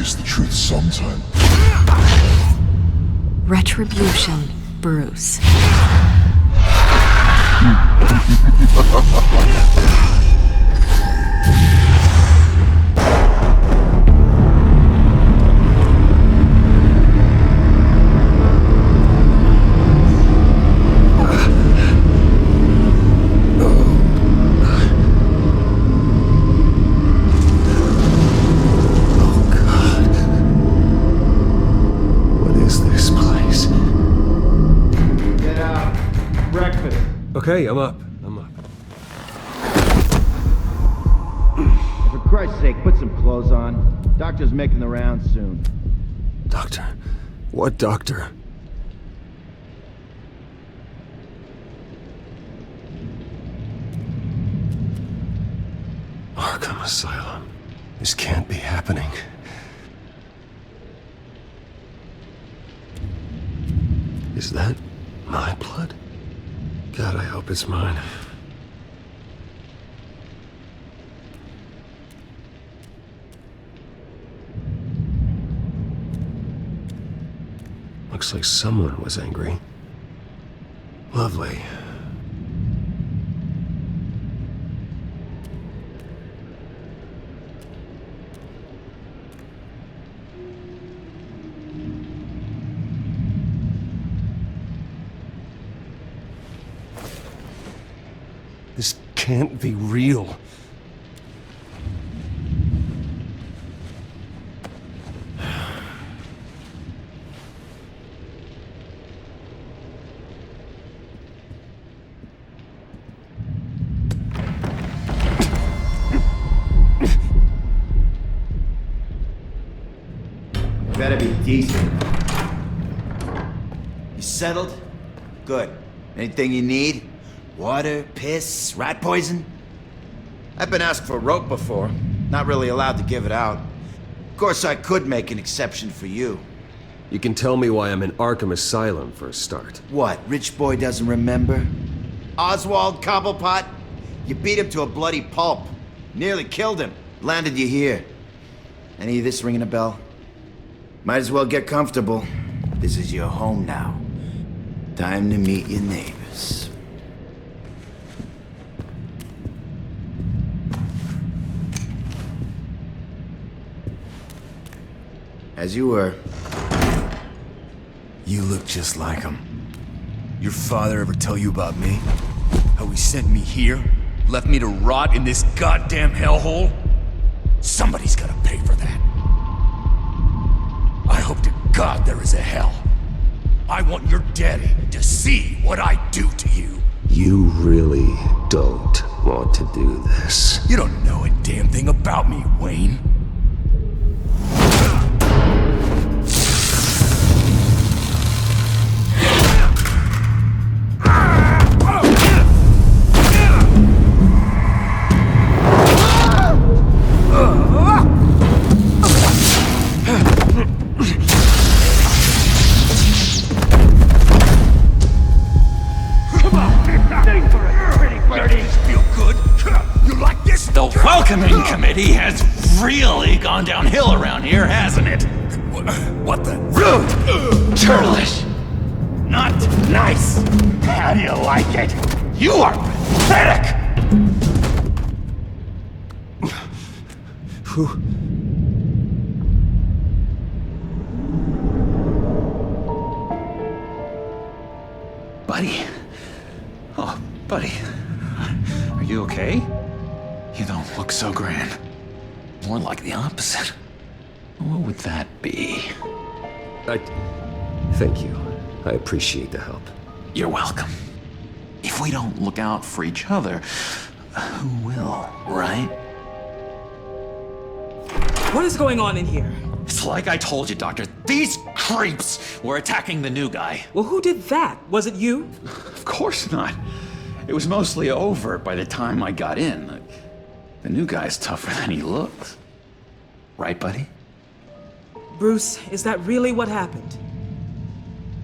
face the truth sometime. Retribution, Bruce. Okay, I'm up. For Christ's sake, put some clothes on. Doctor's making the rounds soon. Doctor? What doctor? Arkham Asylum. This can't be happening. Is that my blood? God, I hope it's mine. Looks like someone was angry. Lovely. This can't be real. Better be decent. You settled? Good. Anything you need? Water, piss, rat poison? I've been asked for rope before. Not really allowed to give it out. Of course, I could make an exception for you. You can tell me why I'm in Arkham Asylum for a start. What, rich boy doesn't remember? Oswald Cobblepot? You beat him to a bloody pulp. Nearly killed him. Landed you here. Any of this ringing a bell? Might as well get comfortable. This is your home now. Time to meet your neighbors. As you were. You look just like him. Your father ever tell you about me? How he sent me here? Left me to rot in this goddamn hellhole? Somebody's gotta pay for that. I hope to God there is a hell. I want your daddy to see what I do to you. You really don't want to do this. You don't know a damn thing about me, Wayne. Welcoming committee has really gone downhill around here, hasn't it? What the? Rude! Churlish! Not nice! How do you like it? You are pathetic! Who? Buddy? Oh, buddy. Are you okay? You don't look so grand. More like the opposite. What would that be? Thank you. I appreciate the help. You're welcome. If we don't look out for each other, who will, right? What is going on in here? It's like I told you, Doctor. These creeps were attacking the new guy. Well, who did that? Was it you? Of course not. It was mostly over by the time I got in. The new guy's tougher than he looks. Right, buddy? Bruce, is that really what happened?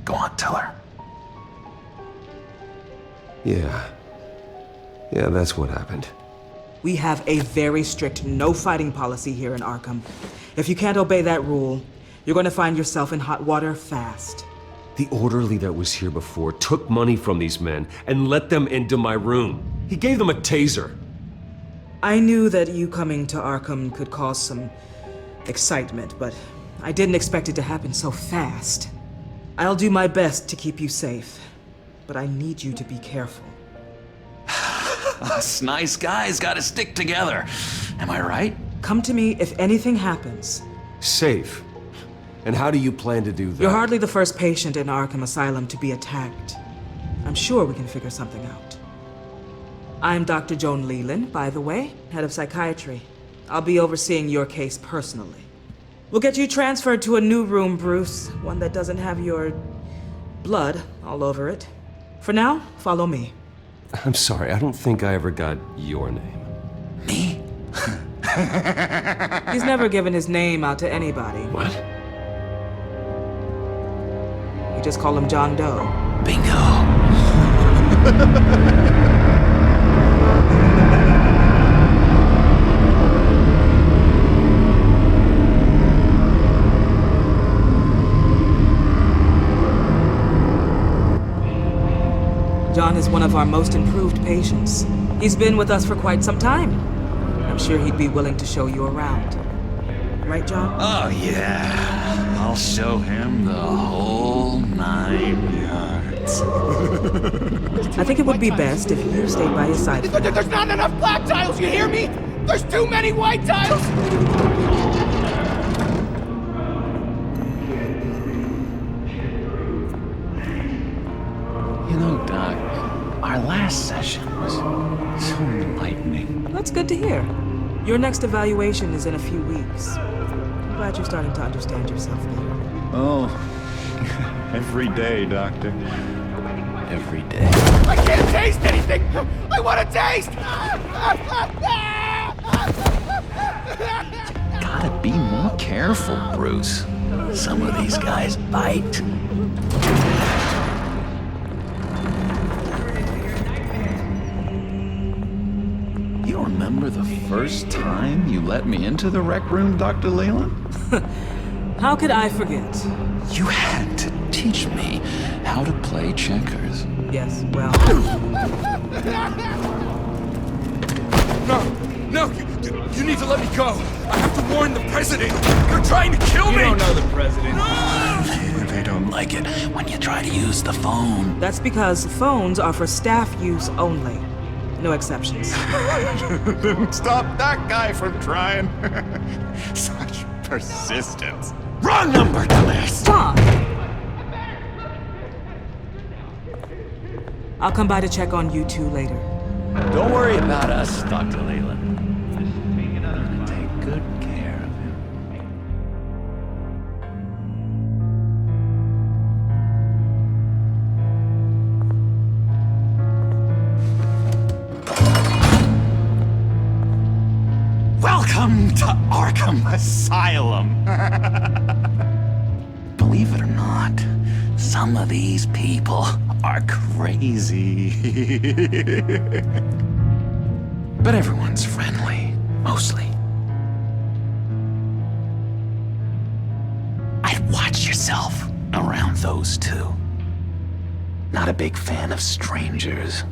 Go on, tell her. Yeah, that's what happened. We have a very strict no fighting policy here in Arkham. If you can't obey that rule, you're going to find yourself in hot water fast. The orderly that was here before took money from these men and let them into my room. He gave them a taser. I knew that you coming to Arkham could cause some excitement, but I didn't expect it to happen so fast. I'll do my best to keep you safe, but I need you to be careful. Us nice guys gotta stick together. Am I right? Come to me if anything happens. Safe. And how do you plan to do that? You're hardly the first patient in Arkham Asylum to be attacked. I'm sure we can figure something out. I'm Dr. Joan Leland, by the way, head of psychiatry. I'll be overseeing your case personally. We'll get you transferred to a new room, Bruce, one that doesn't have your blood all over it. For now, follow me. I'm sorry, I don't think I ever got your name. Me? He's never given his name out to anybody. What? You just call him John Doe. Bingo. John is one of our most improved patients. He's been with us for quite some time. I'm sure he'd be willing to show you around. Right, John? Oh, yeah. I'll show him the whole 9 yards. I think it would be best if you stayed by his side. There's not enough black tiles, you hear me? There's too many white tiles! You know, Doc, our last session was so enlightening. That's good to hear. Your next evaluation is in a few weeks. I'm glad you're starting to understand yourself better. Oh, every day, Doctor. Every day. I can't taste anything! I want to taste! Gotta be more careful, Bruce. Some of these guys bite. You remember the first time you let me into the rec room, Dr. Leland? How could I forget? You had to teach me how to play checkers. Yes, well... No, you need to let me go. I have to warn the president. They're trying to kill me. You don't know the president. They don't like it when you try to use the phone. That's because phones are for staff use only. No exceptions. Stop that guy from trying. Such persistence. Wrong number, dumbass! Stop! I'll come by to check on you two later. Don't worry about us, Dr. Leland. I'm gonna take good care of him. Welcome to Arkham Asylum. Believe it or not, some of these people are crazy. But everyone's friendly, mostly. I'd watch yourself around those two. Not a big fan of strangers.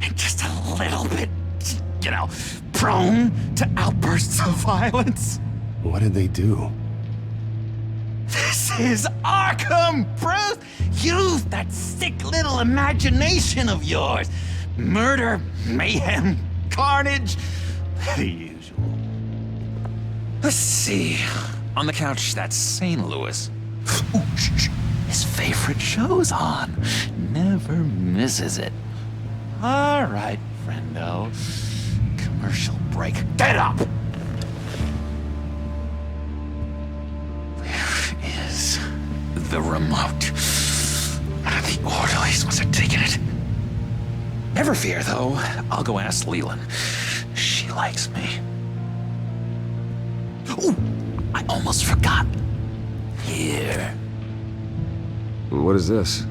And just a little bit, you know, prone to outbursts of violence. What did they do? This is Arkham, Bruce! Use that sick little imagination of yours. Murder, mayhem, carnage, the usual. Let's see. On the couch, that's St. Louis. Ooh, shh. His favorite show's on. Never misses it. All right, friendo. Commercial break. Get up! Where is the remote? One of the orderlies must have taken it. Never fear, though. I'll go ask Leland. She likes me. Ooh, I almost forgot. Here. What is this?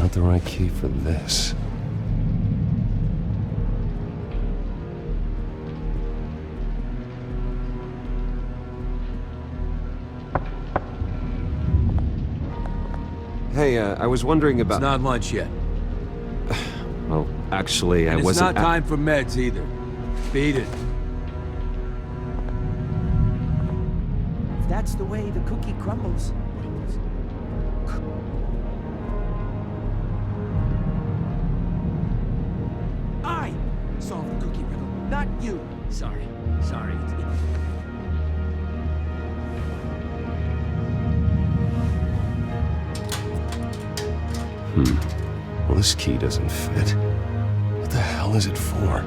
not the right key for this. Hey, I was wondering about... It's not lunch yet. Well, actually, I And it's wasn't... not time for meds either. Beat it. If that's the way the cookie crumbles. I solved the cookie riddle, not you. Sorry. Well, this key doesn't fit. What the hell is it for?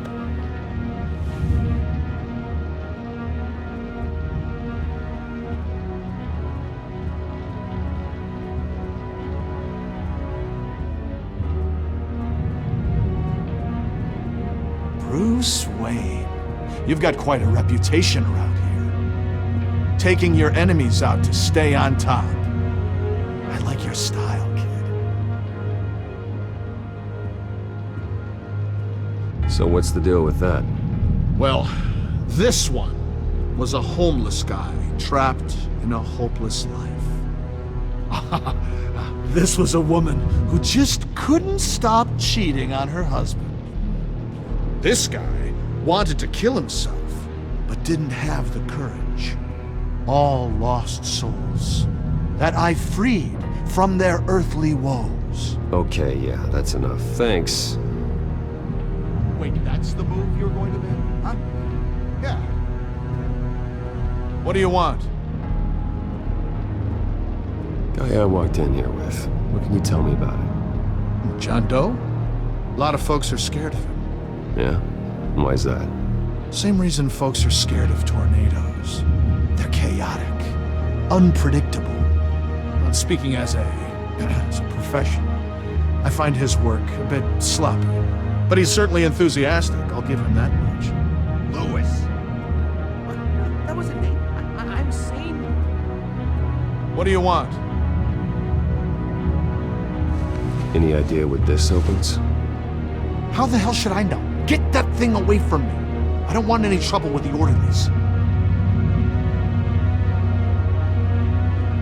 Bruce Wayne. You've got quite a reputation around here. Taking your enemies out to stay on top. I like your style, kid. So what's the deal with that? Well, this one was a homeless guy trapped in a hopeless life. This was a woman who just couldn't stop cheating on her husband. This guy wanted to kill himself, but didn't have the courage. All lost souls that I freed from their earthly woes. Okay, yeah, that's enough. Thanks. Wait, that's the move you're going to make? Huh? Yeah. What do you want? Guy I walked in here with. What can you tell me about it? John Doe? A lot of folks are scared of him. Yeah? And why's that? Same reason folks are scared of tornadoes. They're chaotic, unpredictable. Well, speaking as a professional, I find his work a bit sloppy. But he's certainly enthusiastic, I'll give him that much. Lewis! That wasn't me. I'm sane. What do you want? Any idea what this opens? How the hell should I know? Get that thing away from me. I don't want any trouble with the orderlies.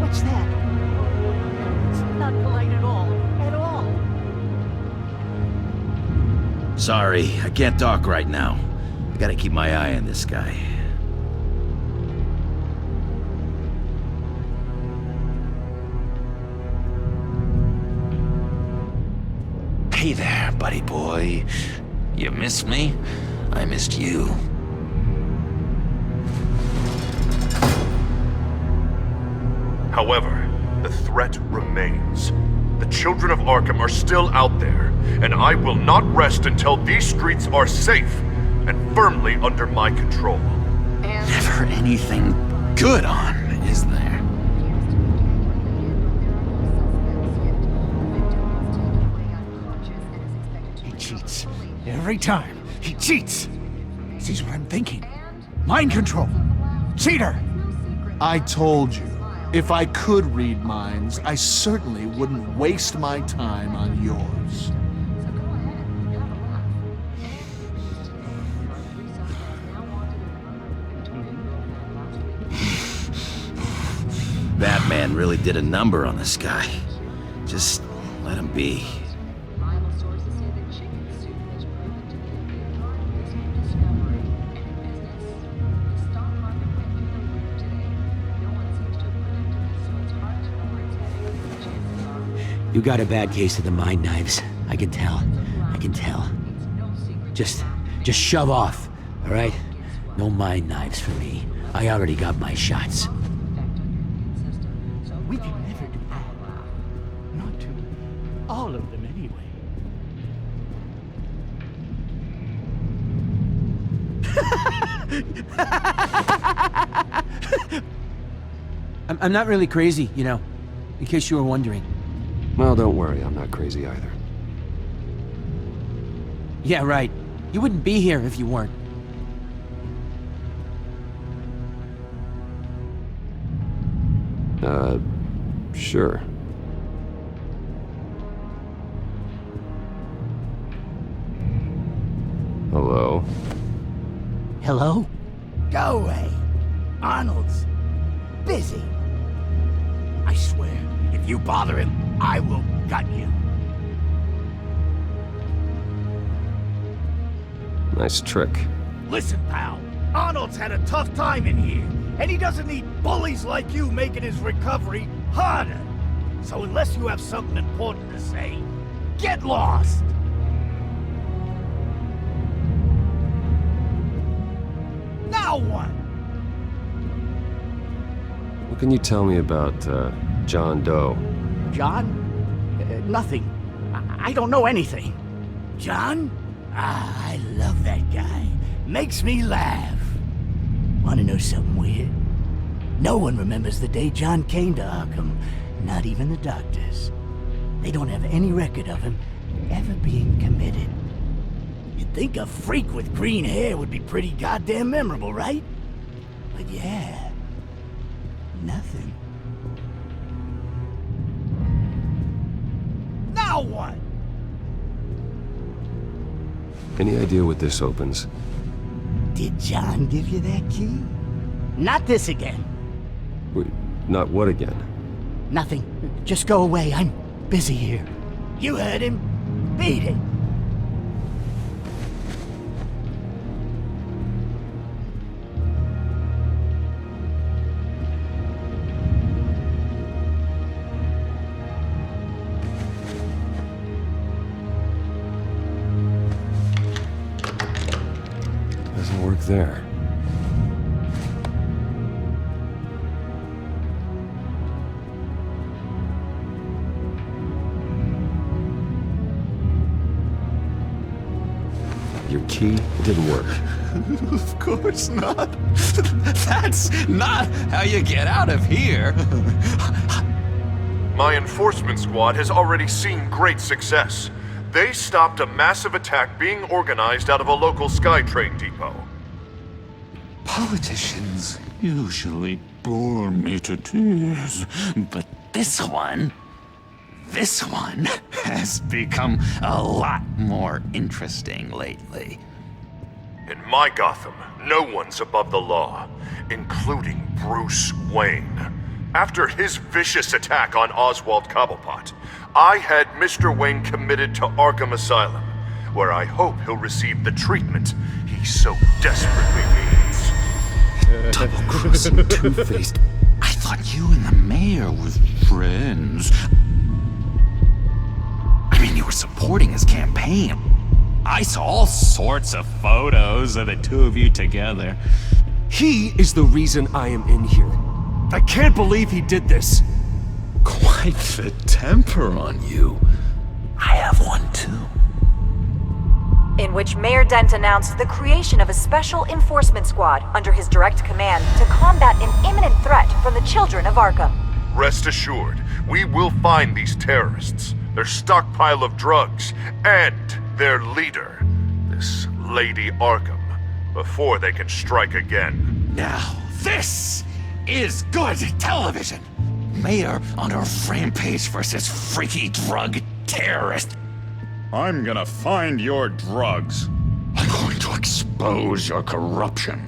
What's that? It's not polite at all. At all. Sorry, I can't talk right now. I gotta keep my eye on this guy. Hey there, buddy boy. You missed me? I missed you. However, the threat remains. The children of Arkham are still out there, and I will not rest until these streets are safe and firmly under my control. Never anything good on, is there? He cheats. Every time. He cheats. Sees what I'm thinking. Mind control. Cheater! I told you, if I could read minds, I certainly wouldn't waste my time on yours. Batman really did a number on this guy. Just let him be. You got a bad case of the mind knives. I can tell. I can tell. Just shove off, all right? No mind knives for me. I already got my shots. We can never do that. Not to all of them anyway. I'm not really crazy, you know, in case you were wondering. Well, don't worry, I'm not crazy either. Yeah, right. You wouldn't be here if you weren't. Sure. Hello? Hello? Go away. Arnold's busy. I swear, if you bother him, I will gut you. Nice trick. Listen, pal. Arnold's had a tough time in here, and he doesn't need bullies like you making his recovery harder. So unless you have something important to say, get lost! Now what? What can you tell me about, John Doe? John? Nothing. I don't know anything. John? Ah, I love that guy. Makes me laugh. Wanna know something weird? No one remembers the day John came to Arkham. Not even the doctors. They don't have any record of him ever being committed. You'd think a freak with green hair would be pretty goddamn memorable, right? But yeah, nothing. Now what? Any idea what this opens? Did John give you that key? Not this again. Wait, not what again? Nothing. Just go away. I'm busy here. You heard him. Beat it. Doesn't work there. Your key didn't work. Of course not. That's not how you get out of here. My enforcement squad has already seen great success. They stopped a massive attack being organized out of a local SkyTrain depot. Politicians usually bore me to tears, but this one has become a lot more interesting lately. In my Gotham, no one's above the law, including Bruce Wayne. After his vicious attack on Oswald Cobblepot, I had Mr. Wayne committed to Arkham Asylum, where I hope he'll receive the treatment he so desperately needs. Double-crossing, two-faced. I thought you and the mayor were friends. I mean, you were supporting his campaign. I saw all sorts of photos of the two of you together. He is the reason I am in here. I can't believe he did this. Quite the temper on you. I have one too. In which Mayor Dent announced the creation of a special enforcement squad under his direct command to combat an imminent threat from the children of Arkham. Rest assured, we will find these terrorists, their stockpile of drugs, and their leader, this Lady Arkham, before they can strike again. Now, this is good television. Mayor on a rampage versus freaky drug terrorist. I'm gonna find your drugs. I'm going to expose your corruption.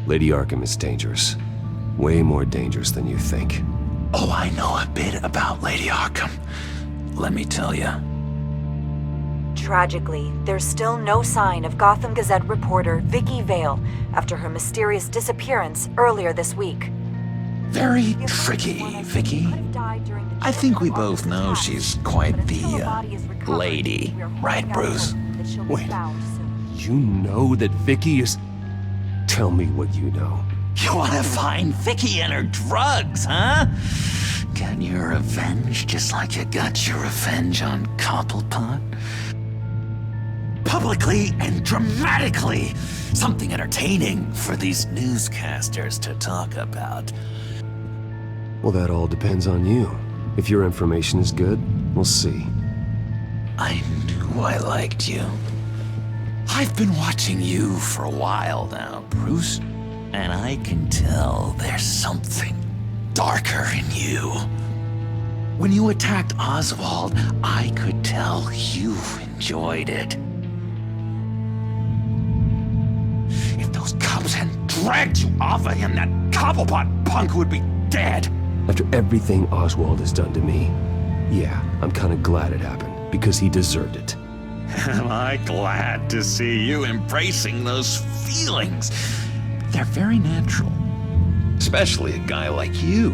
Lady Arkham is dangerous. Way more dangerous than you think. Oh, I know a bit about Lady Arkham. Let me tell you. Tragically, there's still no sign of Gotham Gazette reporter Vicky Vale after her mysterious disappearance earlier this week. Very tricky, Vicky. I think we both know she's quite the, lady. Right, Bruce? Wait, you know that Vicky is... Tell me what you know. You wanna find Vicky and her drugs, huh? Get your revenge just like you got your revenge on Cobblepot? Publicly and dramatically! Something entertaining for these newscasters to talk about. Well, that all depends on you. If your information is good, we'll see. I knew I liked you. I've been watching you for a while now, Bruce. And I can tell there's something darker in you. When you attacked Oswald, I could tell you enjoyed it. cops hadn't dragged you off of him, that Cobblepot punk would be dead. After everything Oswald has done to me, yeah, I'm kind of glad it happened, because he deserved it. Am I glad to see you embracing those feelings? They're very natural. Especially a guy like you,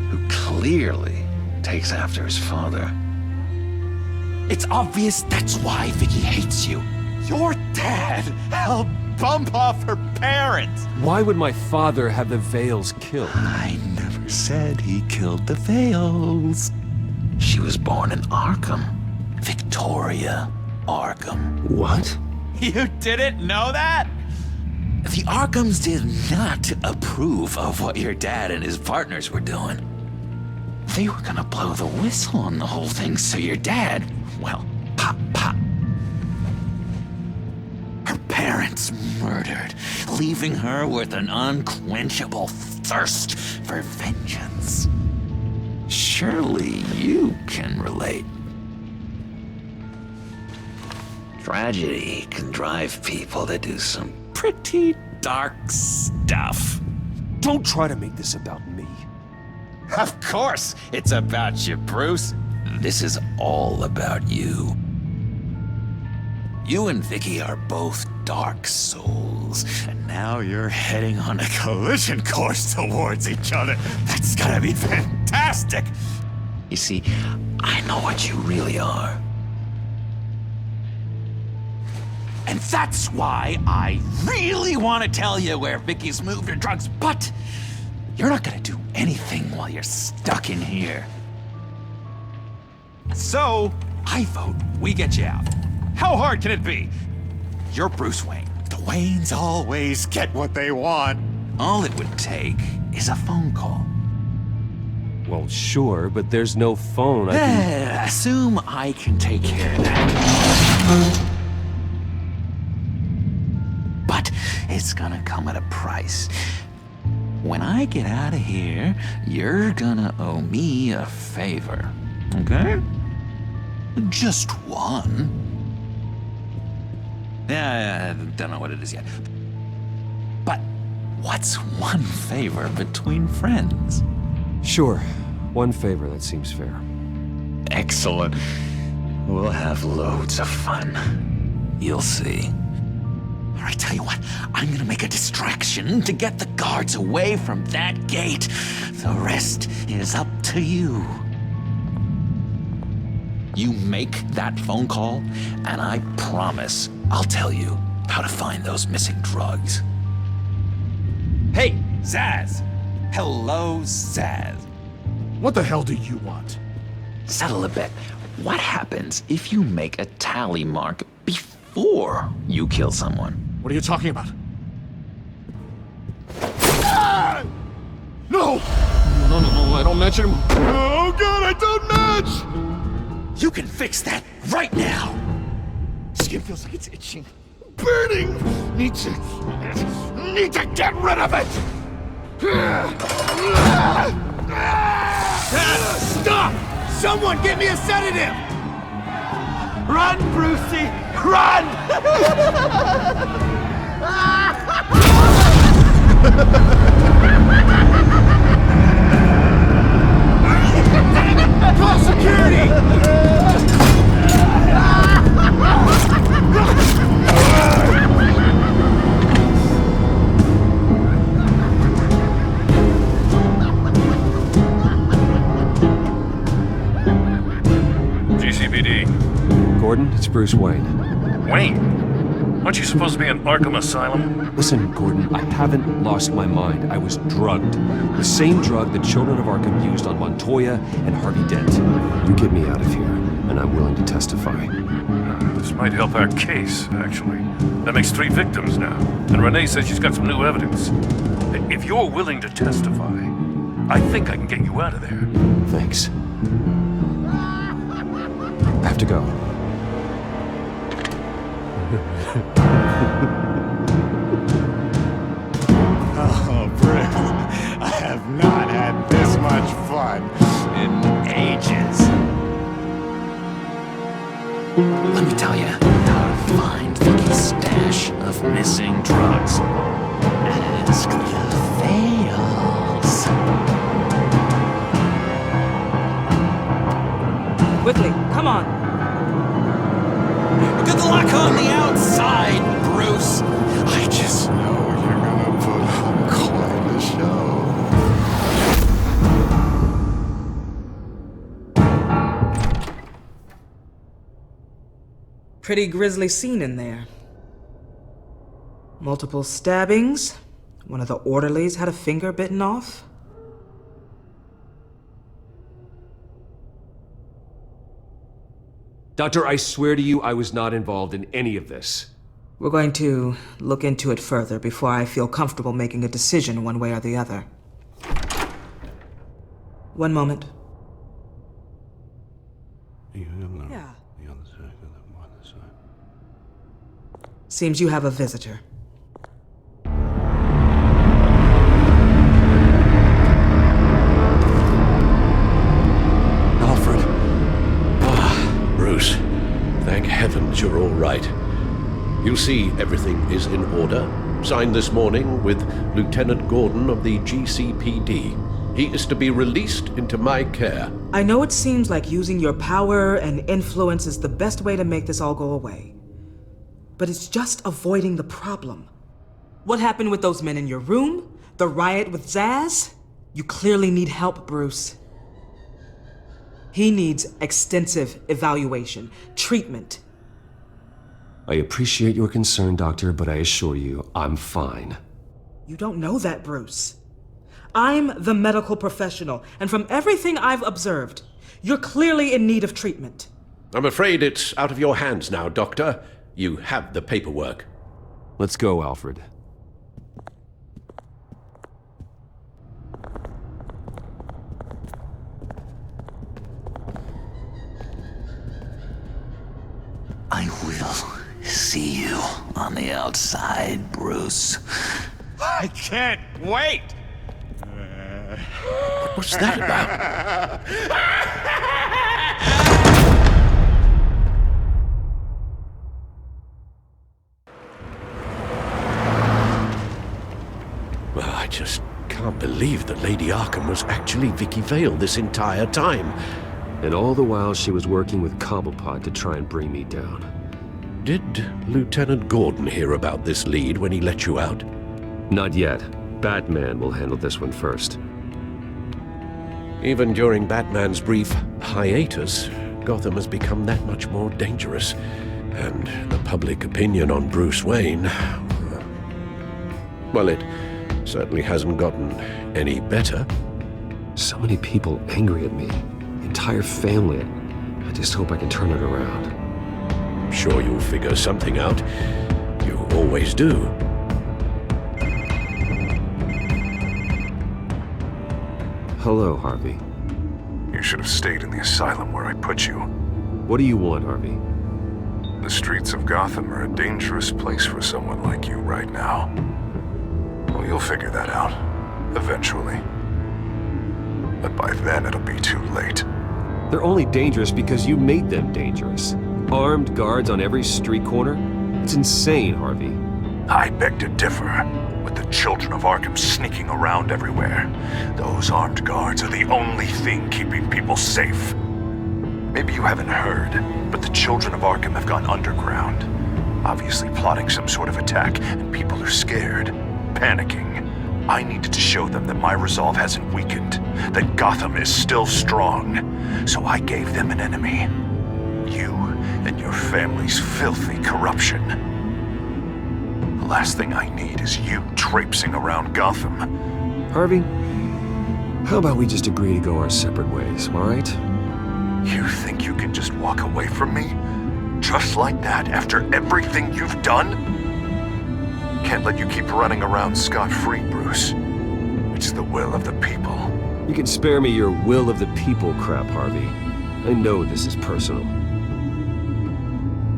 who clearly takes after his father. It's obvious that's why Vicky hates you. Your dad helped bump off her parents. Why would my father have the Vales killed? I never said he killed the Vales. She was born in Arkham. Victoria Arkham. What? You didn't know that? The Arkhams did not approve of what your dad and his partners were doing. They were gonna blow the whistle on the whole thing, so your dad, well, pop. Her parents murdered, leaving her with an unquenchable thirst for vengeance. Surely you can relate. Tragedy can drive people to do some pretty dark stuff. Don't try to make this about me. Of course it's about you, Bruce. This is all about you. You and Vicky are both dark souls, and now you're heading on a collision course towards each other. That's gonna be fantastic! You see, I know what you really are. And that's why I really want to tell you where Vicky's moved her drugs, but you're not gonna do anything while you're stuck in here. So, I vote we get you out. How hard can it be? You're Bruce Wayne. The Waynes always get what they want. All it would take is a phone call. Well, sure, but there's no phone. I can... Assume I can take care of that. But it's gonna come at a price. When I get out of here, you're gonna owe me a favor, okay? Just one. Yeah, I don't know what it is yet. But what's one favor between friends? Sure. One favor, that seems fair. Excellent. We'll have loads of fun. You'll see. All right, tell you what, I'm gonna make a distraction to get the guards away from that gate. The rest is up to you. You make that phone call, and I promise I'll tell you how to find those missing drugs. Hey, Zaz! Hello, Zaz. What the hell do you want? Settle a bet. What happens if you make a tally mark before you kill someone? What are you talking about? Ah! No! No, I don't match him. Oh god, I don't match! You can fix that right now! Skin feels like it's itching. Burning! Need to get rid of it! Stop! Someone get me a sedative! Run, Brucey! Run! Call security! GCPD. Gordon, it's Bruce Wayne. Wayne? Aren't you supposed to be in Arkham Asylum? Listen, Gordon, I haven't lost my mind. I was drugged. The same drug the children of Arkham used on Montoya and Harvey Dent. You get me out of here, and I'm willing to testify. This might help our case, actually. That makes 3 victims now, and Renee says she's got some new evidence. If you're willing to testify, I think I can get you out of there. Thanks. I have to go. Oh, Bruce, I have not had this much fun in ages. Let me tell you how to find Vicky's stash of missing drugs. ask fails. Quickly, come on. Good luck on the outside, Bruce. I just know you're gonna put on quite a show. Pretty grisly scene in there. Multiple stabbings. One of the orderlies had a finger bitten off. Doctor, I swear to you, I was not involved in any of this. We're going to look into it further before I feel comfortable making a decision one way or the other. One moment. Yeah. Seems you have a visitor. Alfred. Bruce. Thank heavens you're all right. You'll see everything is in order. Signed this morning with Lieutenant Gordon of the GCPD. He is to be released into my care. I know it seems like using your power and influence is the best way to make this all go away. But it's just avoiding the problem. What happened with those men in your room? The riot with Zaz? You clearly need help, Bruce. He needs extensive evaluation, treatment. I appreciate your concern, Doctor, but I assure you, I'm fine. You don't know that, Bruce. I'm the medical professional, and from everything I've observed, you're clearly in need of treatment. I'm afraid it's out of your hands now, Doctor. You have the paperwork. Let's go, Alfred. I will see you on the outside, Bruce. I can't wait! What's that about? Well, I just can't believe that Lady Arkham was actually Vicky Vale this entire time. And all the while she was working with Cobblepot to try and bring me down. Did Lieutenant Gordon hear about this lead when he let you out? Not yet. Batman will handle this one first. Even during Batman's brief hiatus, Gotham has become that much more dangerous. And the public opinion on Bruce Wayne... well, it certainly hasn't gotten any better. So many people angry at me. Entire family. I just hope I can turn it around. I'm sure you'll figure something out. You always do. Hello, Harvey. You should have stayed in the asylum where I put you. What do you want, Harvey? The streets of Gotham are a dangerous place for someone like you right now. Well, you'll figure that out. Eventually. But by then, it'll be too late. They're only dangerous because you made them dangerous. Armed guards on every street corner? It's insane, Harvey. I beg to differ. With the children of Arkham sneaking around everywhere, those armed guards are the only thing keeping people safe. Maybe you haven't heard, but the children of Arkham have gone underground. Obviously plotting some sort of attack, and people are scared, panicking. I needed to show them that my resolve hasn't weakened, that Gotham is still strong. So I gave them an enemy. You and your family's filthy corruption. The last thing I need is you traipsing around Gotham. Harvey, how about we just agree to go our separate ways, all right? You think you can just walk away from me? Just like that, after everything you've done? Can't let you keep running around scot-free, Bruce. It's the will of the people. You can spare me your will of the people crap, Harvey. I know this is personal.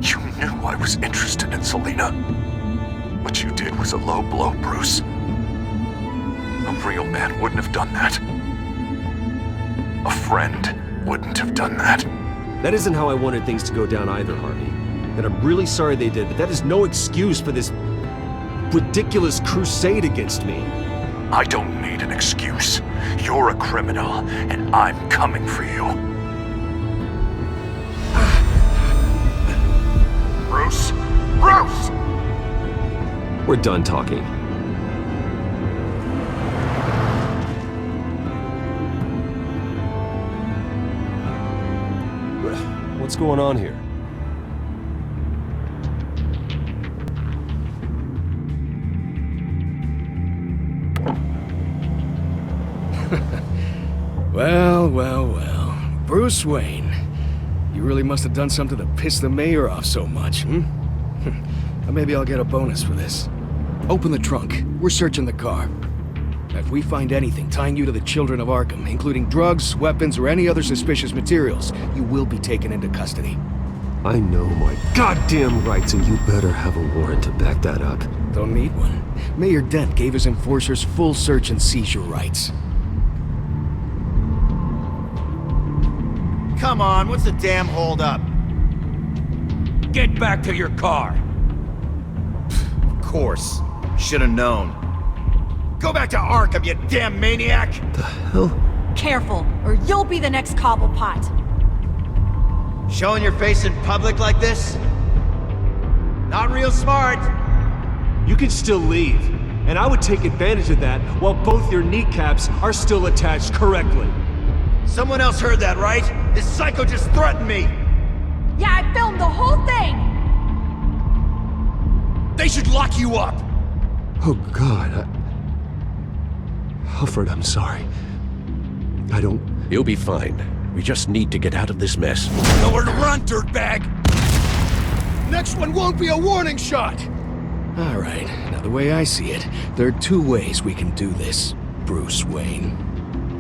You knew I was interested in Selina. What you did was a low blow, Bruce. A real man wouldn't have done that. A friend wouldn't have done that. That isn't how I wanted things to go down either, Harvey. And I'm really sorry they did, but that is no excuse for this ridiculous crusade against me. I don't need an excuse. You're a criminal, and I'm coming for you. Bruce? Bruce! We're done talking. What's going on here? Well, well, well. Bruce Wayne. You really must have done something to piss the mayor off so much, hmm? Maybe I'll get a bonus for this. Open the trunk. We're searching the car. If we find anything tying you to the children of Arkham, including drugs, weapons, or any other suspicious materials, you will be taken into custody. I know my goddamn rights, and you better have a warrant to back that up. Don't need one. Mayor Dent gave his enforcers full search and seizure rights. Come on, what's the damn holdup? Get back to your car! Of course. Should've known. Go back to Arkham, you damn maniac! The hell? Careful, or you'll be the next Cobblepot. Showing your face in public like this? Not real smart. You can still leave, and I would take advantage of that while both your kneecaps are still attached correctly. Someone else heard that, right? This psycho just threatened me! Yeah, I filmed the whole thing! They should lock you up! Oh God, Alfred, I'm sorry. I don't... You'll be fine. We just need to get out of this mess. Nowhere to run, dirtbag! Next one won't be a warning shot! All right, now the way I see it, there are two ways we can do this, Bruce Wayne.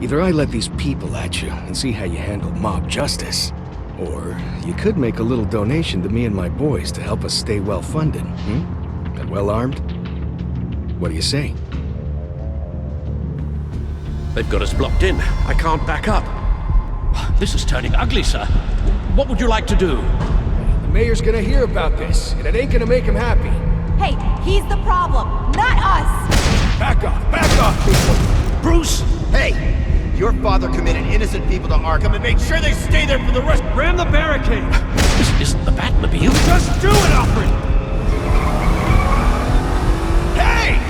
Either I let these people at you and see how you handle mob justice, or you could make a little donation to me and my boys to help us stay well-funded, and well-armed? What do you say? They've got us blocked in. I can't back up. This is turning ugly, sir. What would you like to do? The mayor's gonna hear about this, and it ain't gonna make him happy. Hey, he's the problem, not us! Back off, people! Bruce! Hey! Your father committed innocent people to Arkham and made sure they stay there for the rest— Ram the barricade! This isn't the Batmobile. Just do it, Alfred! Hey!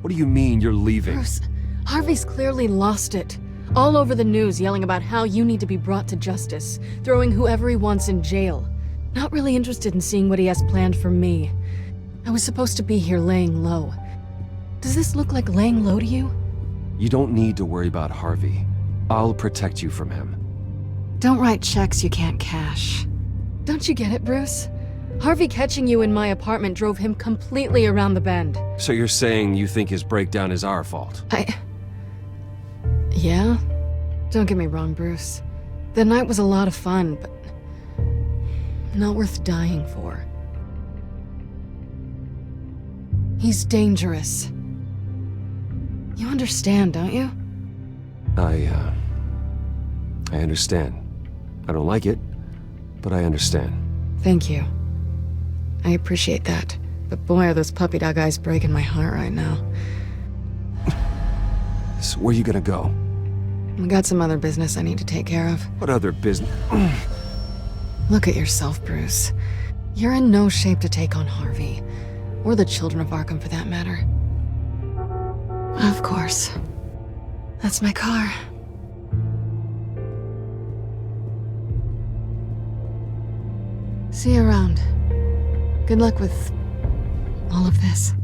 What do you mean you're leaving? Bruce, Harvey's clearly lost it. All over the news yelling about how you need to be brought to justice, throwing whoever he wants in jail. Not really interested in seeing what he has planned for me. I was supposed to be here laying low. Does this look like laying low to you? You don't need to worry about Harvey. I'll protect you from him. Don't write checks you can't cash. Don't you get it, Bruce? Harvey catching you in my apartment drove him completely around the bend. So you're saying you think his breakdown is our fault? Yeah? Don't get me wrong, Bruce. The night was a lot of fun, but not worth dying for. He's dangerous. You understand, don't you? I understand. I don't like it, but I understand. Thank you. I appreciate that. But boy, are those puppy dog eyes breaking my heart right now. So where are you gonna go? I got some other business I need to take care of. What other business? Look at yourself, Bruce. You're in no shape to take on Harvey. Or the children of Arkham, for that matter. Of course. That's my car. See you around. Good luck with all of this.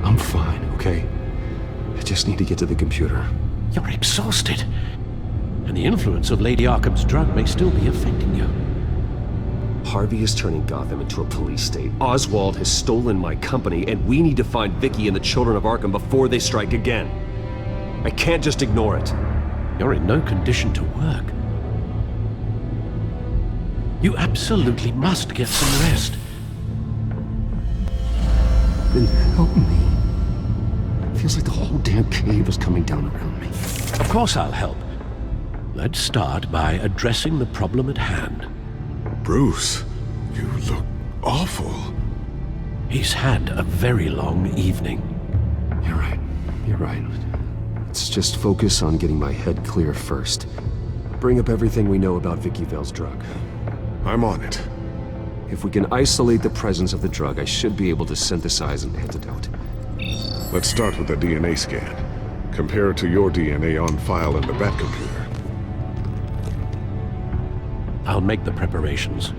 I'm fine, okay? I just need to get to the computer. You're exhausted. And the influence of Lady Arkham's drug may still be affecting you. Harvey is turning Gotham into a police state. Oswald has stolen my company, and we need to find Vicky and the children of Arkham before they strike again. I can't just ignore it. You're in no condition to work. You absolutely must get some rest. Then help me. Feels like the whole damn cave is coming down around me. Of course I'll help. Let's start by addressing the problem at hand. Bruce, you look awful. He's had a very long evening. You're right. You're right. Let's just focus on getting my head clear first. Bring up everything we know about Vicky Vale's drug. I'm on it. If we can isolate the presence of the drug, I should be able to synthesize an antidote. Let's start with a DNA scan. Compare it to your DNA on file in the Batcomputer. I'll make the preparations.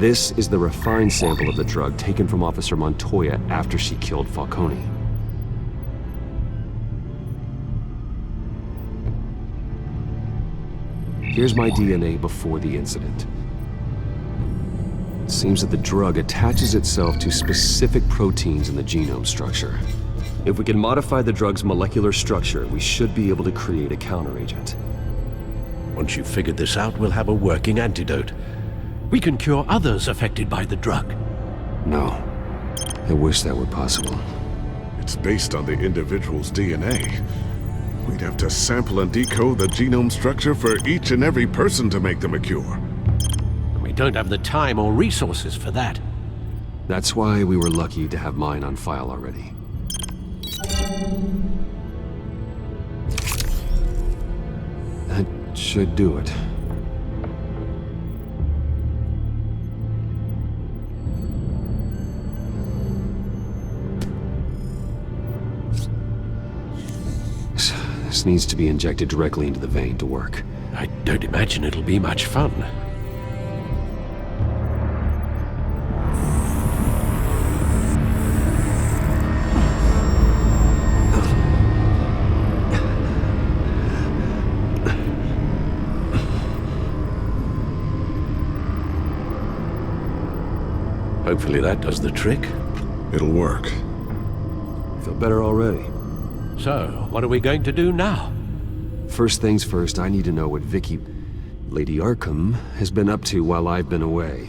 This is the refined sample of the drug taken from Officer Montoya after she killed Falcone. Here's my DNA before the incident. It seems that the drug attaches itself to specific proteins in the genome structure. If we can modify the drug's molecular structure, we should be able to create a counteragent. Once you've figured this out, we'll have a working antidote. We can cure others affected by the drug. No. I wish that were possible. It's based on the individual's DNA. We'd have to sample and decode the genome structure for each and every person to make them a cure. We don't have the time or resources for that. That's why we were lucky to have mine on file already. That should do it. This needs to be injected directly into the vein to work. I don't imagine it'll be much fun. Hopefully that does the trick. It'll work. Feel better already. So, what are we going to do now? First things first, I need to know what Lady Arkham, has been up to while I've been away.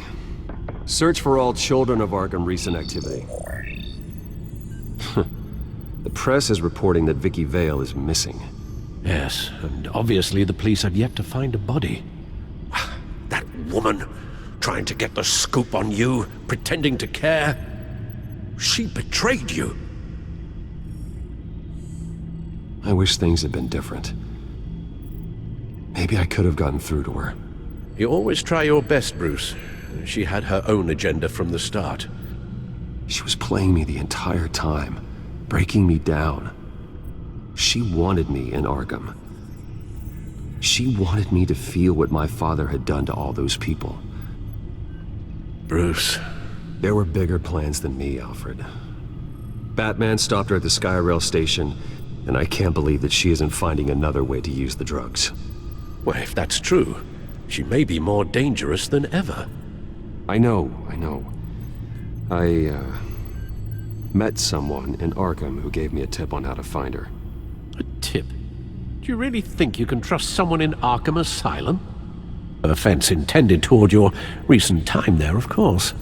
Search for all children of Arkham recent activity. The press is reporting that Vicky Vale is missing. Yes, and obviously the police have yet to find a body. That woman, trying to get the scoop on you, pretending to care. She betrayed you. I wish things had been different. Maybe I could have gotten through to her. You always try your best, Bruce. She had her own agenda from the start. She was playing me the entire time, breaking me down. She wanted me in Arkham. She wanted me to feel what my father had done to all those people. Bruce. There were bigger plans than me, Alfred. Batman stopped her at the Skyrail station, and I can't believe that she isn't finding another way to use the drugs. Well, if that's true, she may be more dangerous than ever. I know. I met someone in Arkham who gave me a tip on how to find her. A tip? Do you really think you can trust someone in Arkham Asylum? An offense intended toward your recent time there, of course.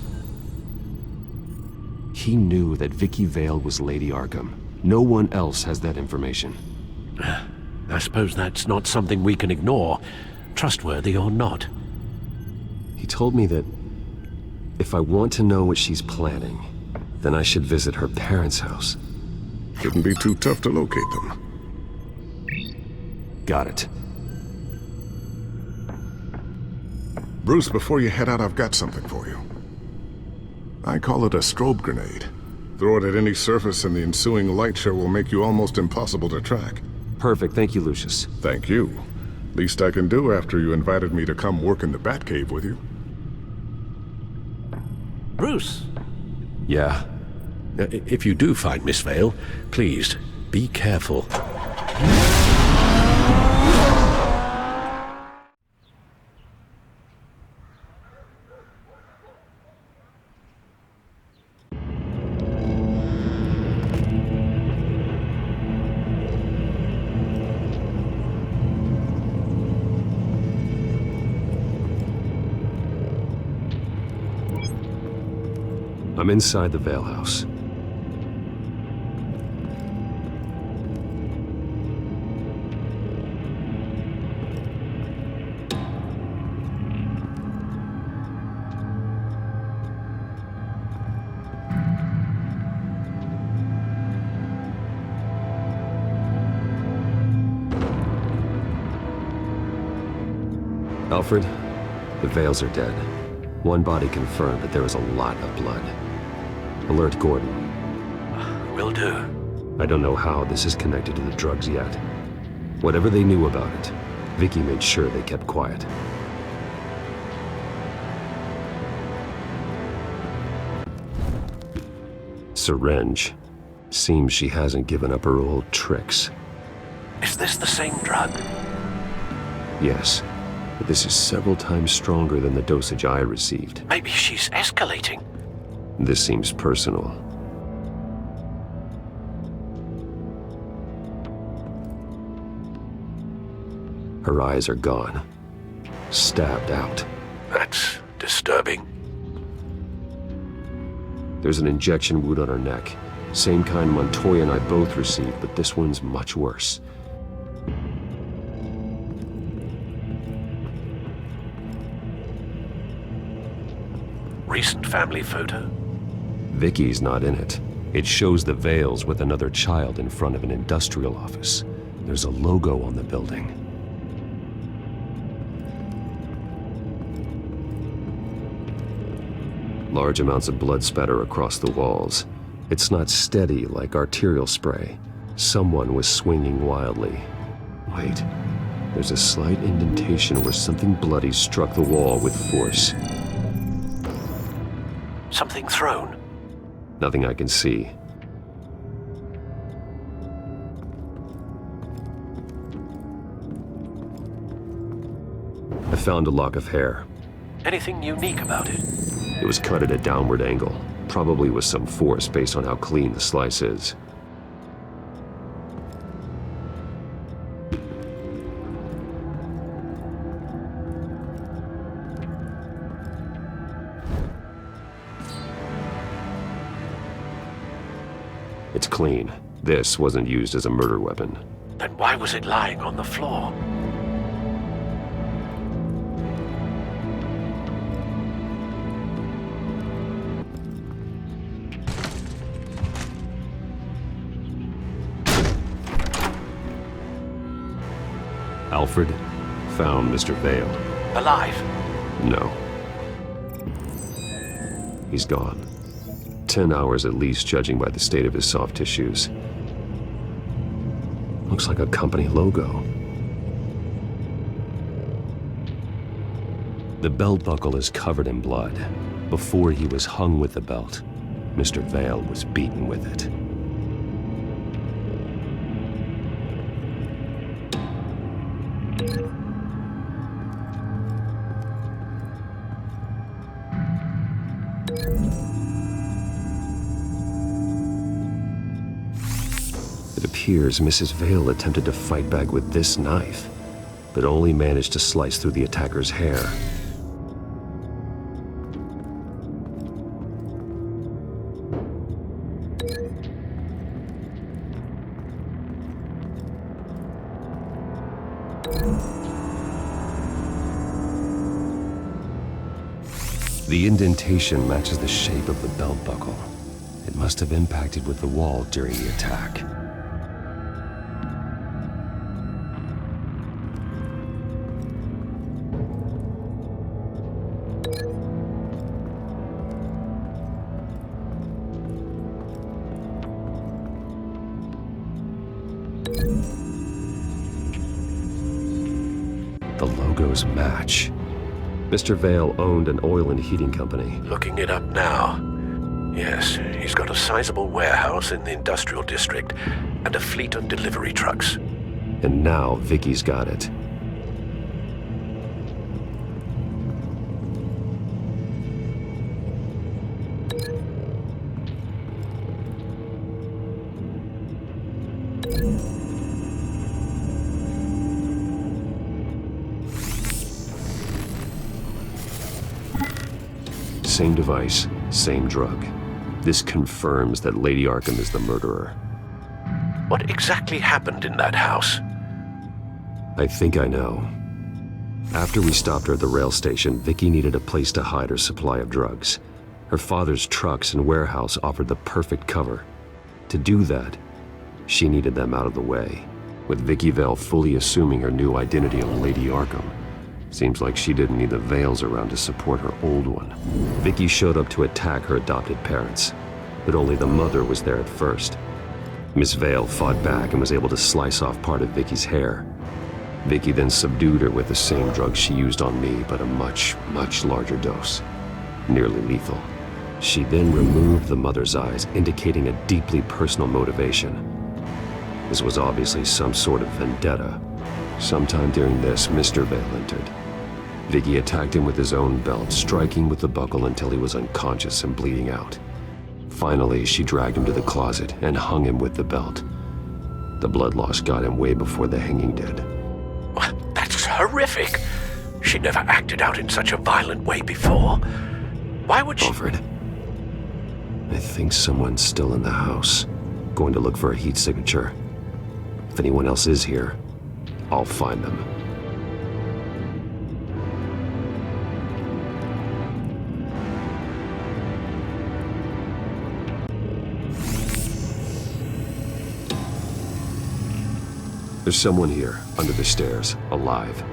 He knew that Vicky Vale was Lady Arkham. No one else has that information. I suppose that's not something we can ignore, trustworthy or not. He told me that if I want to know what she's planning, then I should visit her parents' house. Shouldn't be too tough to locate them. Got it. Bruce, before you head out, I've got something for you. I call it a strobe grenade. Throw it at any surface and the ensuing light show will make you almost impossible to track. Perfect, thank you, Lucius. Thank you. Least I can do after you invited me to come work in the Batcave with you. Bruce! Yeah? If you do find Miss Vale, please, be careful. I'm inside the Vale house. Alfred, the Vales are dead. One body confirmed, but there was a lot of blood. Alert Gordon. Will do. I don't know how this is connected to the drugs yet. Whatever they knew about it, Vicky made sure they kept quiet. Syringe. Seems she hasn't given up her old tricks. Is this the same drug? Yes, but this is several times stronger than the dosage I received. Maybe she's escalating. This seems personal. Her eyes are gone. Stabbed out. That's disturbing. There's an injection wound on her neck. Same kind Montoya and I both received, but this one's much worse. Recent family photo? Vicky's not in it. It shows the Vales with another child in front of an industrial office. There's a logo on the building. Large amounts of blood spatter across the walls. It's not steady like arterial spray. Someone was swinging wildly. Wait, there's a slight indentation where something bloody struck the wall with force. Something thrown? Nothing I can see. I found a lock of hair. Anything unique about it? It was cut at a downward angle, probably with some force based on how clean the slice is. It's clean. This wasn't used as a murder weapon. Then why was it lying on the floor? Alfred found Mr. Vale. Alive? No. He's gone. 10 hours at least, judging by the state of his soft tissues. Looks like a company logo. The belt buckle is covered in blood. Before he was hung with the belt, Mr. Vale was beaten with it. It appears Mrs. Vale attempted to fight back with this knife, but only managed to slice through the attacker's hair. The indentation matches the shape of the belt buckle. It must have impacted with the wall during the attack. The logos match. Mr. Vale owned an oil and heating company. Looking it up now. Yes, he's got a sizable warehouse in the industrial district and a fleet of delivery trucks. And now Vicky's got it. Same device, same drug. This confirms that Lady Arkham is the murderer. What exactly happened in that house? I think I know. After we stopped her at the rail station, Vicky needed a place to hide her supply of drugs. Her father's trucks and warehouse offered the perfect cover. To do that, she needed them out of the way, with Vicky Vale fully assuming her new identity of Lady Arkham. Seems like she didn't need the Vales around to support her old one. Vicky showed up to attack her adopted parents, but only the mother was there at first. Miss Vale fought back and was able to slice off part of Vicky's hair. Vicky then subdued her with the same drug she used on me, but a much, much larger dose. Nearly lethal. She then removed the mother's eyes, indicating a deeply personal motivation. This was obviously some sort of vendetta. Sometime during this, Mr. Vale entered. Vicky attacked him with his own belt, striking with the buckle until he was unconscious and bleeding out. Finally, she dragged him to the closet and hung him with the belt. The blood loss got him way before the hanging did. That's horrific. She never acted out in such a violent way before. Why would she— Alfred, I think someone's still in the house. Going to look for a heat signature. If anyone else is here, I'll find them. There's someone here, under the stairs, alive.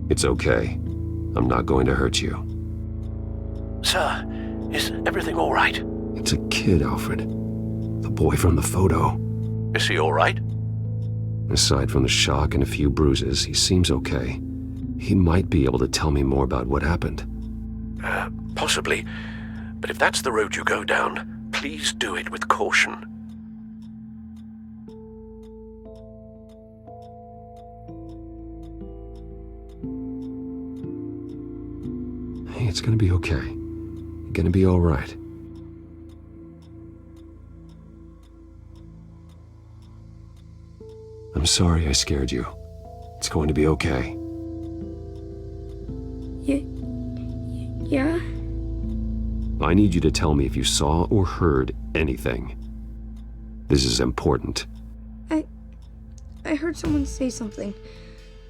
It's okay. I'm not going to hurt you. Sir, is everything all right? It's a kid, Alfred. The boy from the photo. Is he all right? Aside from the shock and a few bruises, he seems okay. He might be able to tell me more about what happened. Possibly. But if that's the road you go down, please do it with caution. Hey, it's gonna be okay. gonna be all right. I'm sorry I scared you. It's going to be okay. Yeah? I need you to tell me if you saw or heard anything. This is important. I heard someone say something.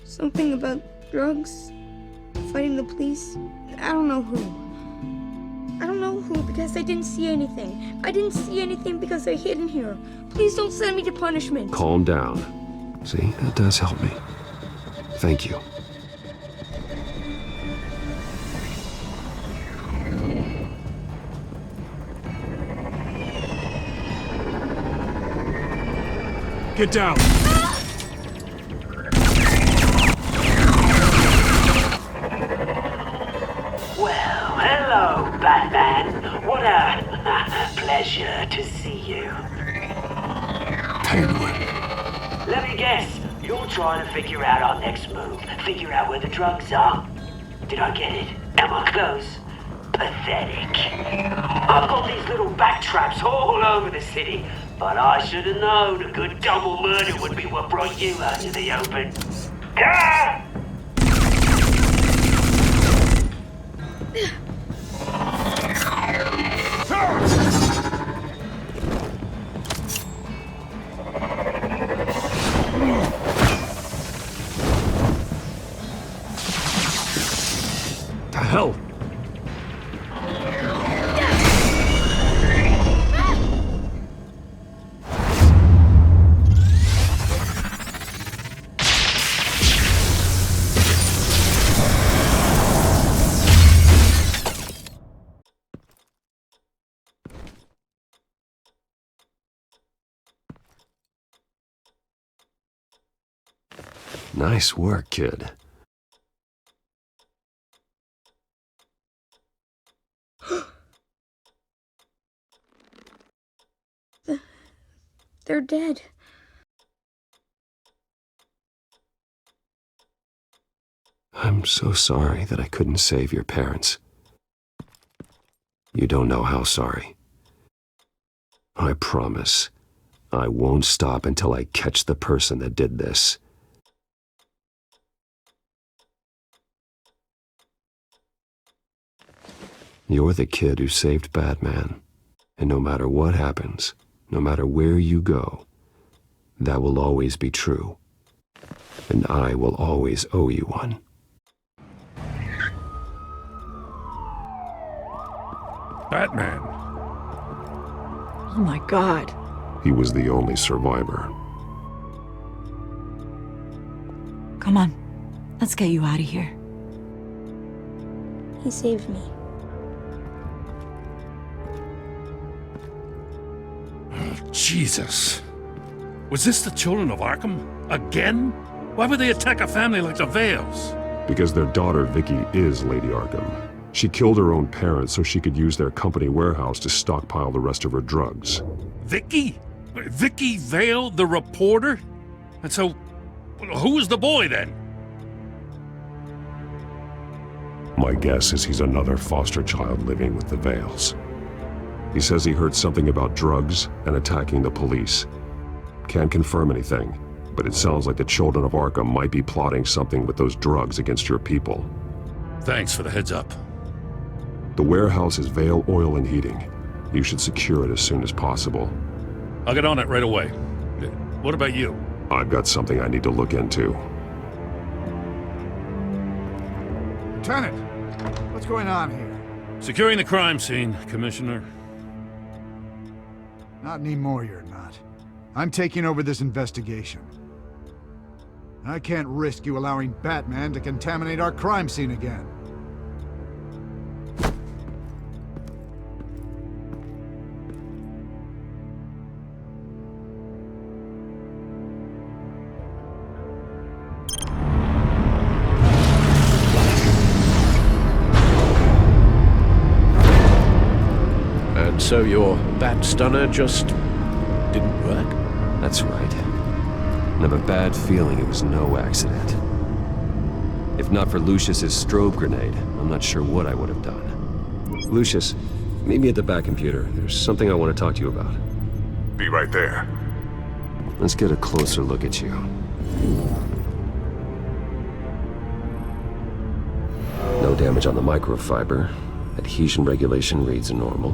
Something about drugs, fighting the police. I don't know who. I don't know who because I didn't see anything. I didn't see anything because they're hidden here. Please don't send me to punishment. Calm down. See, that does help me. Thank you. Get down! Well, hello, Batman. What a pleasure to see you. Penguin. Let me guess, you're trying to figure out our next move. Figure out where the drugs are. Did I get it? Am I close? Pathetic. I've got these little bat traps all over the city, but I should have known a good double murder would be what brought you out to the open. Ah! The hell? Nice work, kid. They're dead. I'm so sorry that I couldn't save your parents. You don't know how sorry. I promise, I won't stop until I catch the person that did this. You're the kid who saved Batman, and no matter what happens, no matter where you go, that will always be true, and I will always owe you one. Batman. Oh my God. He was the only survivor. Come on, let's get you out of here. He saved me. Jesus. Was this the children of Arkham? Again? Why would they attack a family like the Vales? Because their daughter, Vicky, is Lady Arkham. She killed her own parents so she could use their company warehouse to stockpile the rest of her drugs. Vicky? Vicky Vale, the reporter? And so, who was the boy then? My guess is he's another foster child living with the Vales. He says he heard something about drugs and attacking the police. Can't confirm anything, but it sounds like the children of Arkham might be plotting something with those drugs against your people. Thanks for the heads up. The warehouse is Vale Oil and Heating. You should secure it as soon as possible. I'll get on it right away. What about you? I've got something I need to look into. Lieutenant, what's going on here? Securing the crime scene, Commissioner. Not anymore, you're not. I'm taking over this investigation. I can't risk you allowing Batman to contaminate our crime scene again. So your bat stunner just didn't work? That's right. I have a bad feeling it was no accident. If not for Lucius's strobe grenade, I'm not sure what I would have done. Lucius, Meet me at the back computer. There's something I want to talk to you about. Be right there. Let's get a closer look at you. No damage on the microfiber. Adhesion regulation reads normal.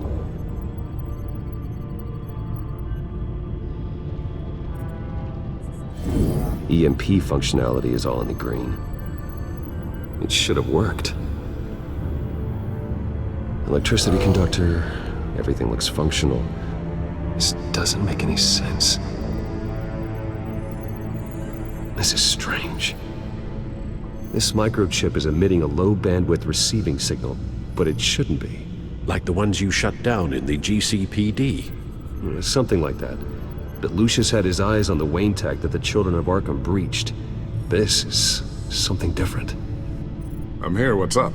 EMP functionality is all in the green. It should have worked. Electricity conductor, everything looks functional. This doesn't make any sense. This is strange. This microchip is emitting a low-bandwidth receiving signal, but it shouldn't be. Like the ones you shut down in the GCPD. Something like that. But Lucius had his eyes on the Wayne tech that the Children of Arkham breached. This is something different. I'm here, what's up?